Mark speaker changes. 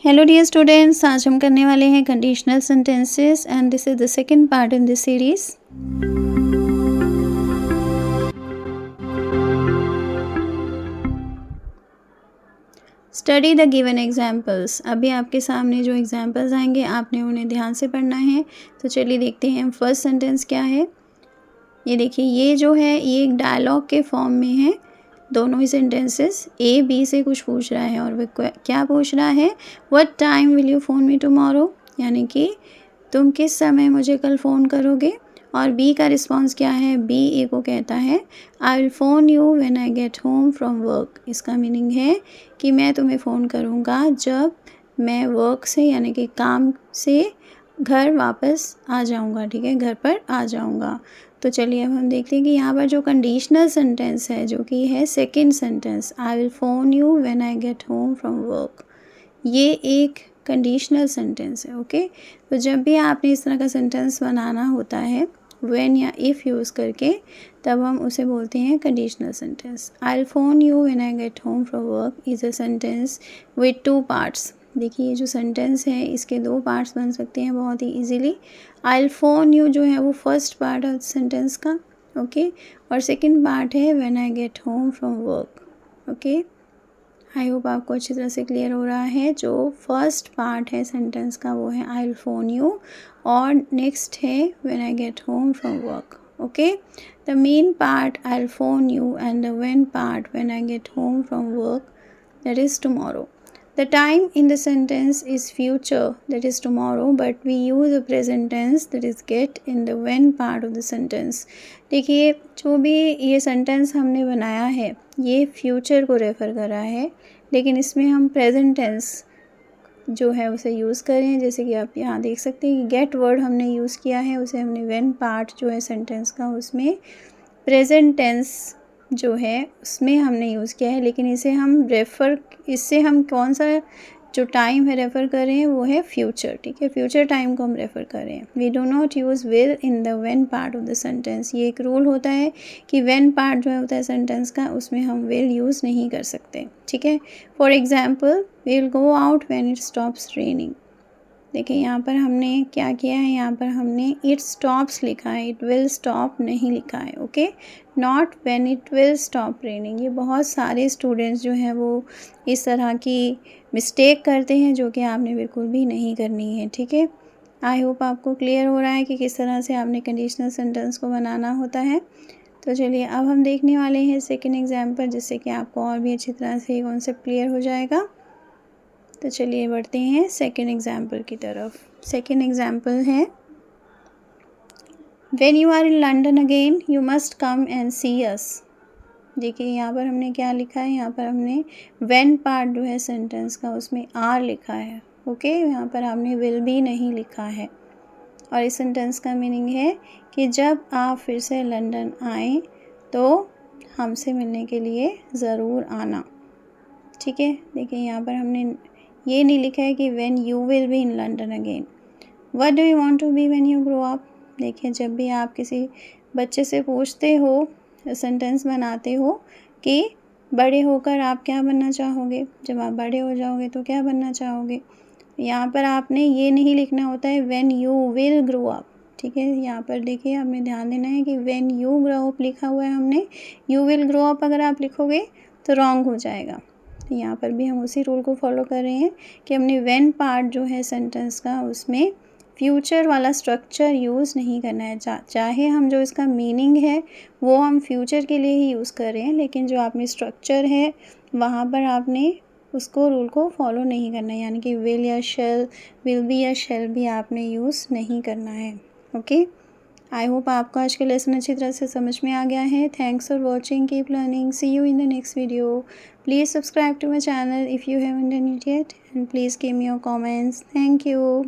Speaker 1: Hello dear students, आज हम करने वाले हैं conditional sentences and this is the second part in this series. Study the given examples. अभी आपके सामने जो एग्जाम्पल्स आएंगे आपने उन्हें ध्यान से पढ़ना है। तो चलिए देखते हैं फर्स्ट सेंटेंस क्या है। ये देखिए, ये जो है ये एक डायलॉग के फॉर्म में है। दोनों ही सेंटेंसेस ए बी से कुछ पूछ रहा है और वह क्या पूछ रहा है, what time will you phone me tomorrow, यानी कि तुम किस समय मुझे कल फ़ोन करोगे। और बी का रिस्पॉन्स क्या है, बी ए को कहता है आई will phone you when I get home from work. इसका मीनिंग है कि मैं तुम्हें फ़ोन करूँगा जब मैं वर्क से यानी कि काम से घर वापस आ जाऊँगा, ठीक है, घर पर आ जाऊँगा। तो चलिए अब हम देखते हैं कि यहाँ पर जो कंडीशनल सेंटेंस है जो कि है second sentence, I will phone you when I get home from work, ये एक कंडीशनल सेंटेंस है। ओके, तो जब भी आपने इस तरह का सेंटेंस बनाना होता है व्हेन या इफ़ यूज़ करके, तब हम उसे बोलते हैं conditional sentence. I will phone you when I get home from work is a sentence with two parts. देखिए, ये जो सेंटेंस है इसके दो पार्ट्स बन सकते हैं बहुत ही easily. I will phone you जो है वो फर्स्ट पार्ट है सेंटेंस का, ओके, और सेकंड पार्ट है when I get home from work. Okay, I hope आपको अच्छी तरह से क्लियर हो रहा है। जो फर्स्ट पार्ट है सेंटेंस का वो है आई विल फ़ोन यू और नेक्स्ट है when I get home from work. Okay, the main part I will phone you and the when part when I get home from work, that is tomorrow. The time in the sentence is future, that is tomorrow, but we use the present tense, that is get, in the when part of the sentence. देखिए, जो भी ये sentence हमने बनाया है ये future को refer कर रहा है, लेकिन इसमें हम प्रेजेंट टेंस जो है उसे यूज़ कर रहे हैं। जैसे कि आप यहाँ देख सकते हैं कि गेट वर्ड हमने यूज़ किया है, उसे हमने व्हेन पार्ट जो है सेंटेंस का उसमें प्रेजेंट टेंस जो है उसमें हमने यूज़ किया है, लेकिन इससे हम कौन सा जो टाइम है रेफ़र कर रहे हैं वो है फ्यूचर, ठीक है, फ्यूचर टाइम को हम रेफ़र कर रहे हैं। We do not use will in the when part of the sentence. ये एक रूल होता है कि व्हेन पार्ट जो होता है सेंटेंस का उसमें हम विल यूज़ नहीं कर सकते, ठीक है। For example, we will go out when it stops raining. देखिए, यहाँ पर हमने क्या किया है, यहाँ पर हमने इट स्टॉप्स लिखा है, इट विल स्टॉप नहीं लिखा है। Okay, not when it will stop raining. ये बहुत सारे स्टूडेंट्स जो हैं वो इस तरह की मिस्टेक करते हैं जो कि आपने बिल्कुल भी नहीं करनी है, ठीक है। आई होप आपको क्लियर हो रहा है कि किस तरह से आपने कंडीशनल सेंटेंस को बनाना होता है। तो चलिए अब हम देखने वाले हैं सेकेंड एग्जाम्पल, जिससे कि आपको और भी अच्छी तरह से कॉन्सेप्ट क्लियर हो जाएगा। तो चलिए बढ़ते हैं सेकेंड एग्जाम्पल की तरफ। सेकेंड एग्जाम्पल है when you are in London again you must come and see us. देखिए, यहाँ पर हमने क्या लिखा है, यहाँ पर हमने व्हेन पार्ट जो है सेंटेंस का उसमें आर लिखा है। ओके, यहाँ पर आपने विल भी नहीं लिखा है। और इस सेंटेंस का मीनिंग है कि जब आप फिर से लंदन आएँ तो हमसे मिलने के लिए ज़रूर आना, ठीक है। देखिए, यहाँ पर हमने ये नहीं लिखा है कि when you will be in London again. What do you want to be when you grow up. देखिए, जब भी आप किसी बच्चे से पूछते हो, सेंटेंस बनाते हो कि बड़े होकर आप क्या बनना चाहोगे, जब आप बड़े हो जाओगे तो क्या बनना चाहोगे, यहाँ पर आपने ये नहीं लिखना होता है when you will grow up, ठीक है। यहाँ पर देखिए, आपने ध्यान देना है कि व्हेन यू ग्रो अप लिखा हुआ है हमने, यू विल ग्रो अप अगर आप लिखोगे तो रॉन्ग हो जाएगा। यहाँ पर भी हम उसी रूल को फॉलो कर रहे हैं कि हमने व्हेन पार्ट जो है सेंटेंस का उसमें फ्यूचर वाला स्ट्रक्चर यूज़ नहीं करना है। चाहे हम जो इसका मीनिंग है वो हम फ्यूचर के लिए ही यूज़ कर रहे हैं, लेकिन जो आपने स्ट्रक्चर है वहाँ पर आपने उसको रूल को फॉलो नहीं करना है, यानी कि विल या शेल, विल बी या शेल भी आपने यूज़ नहीं करना है। ओके, आई होप आपको आज का लेसन अच्छी तरह से समझ में आ गया है। Thanks for watching, keep learning, see you in the next video. Please subscribe to my channel if you haven't done it yet, and please give me your comments. Thank you.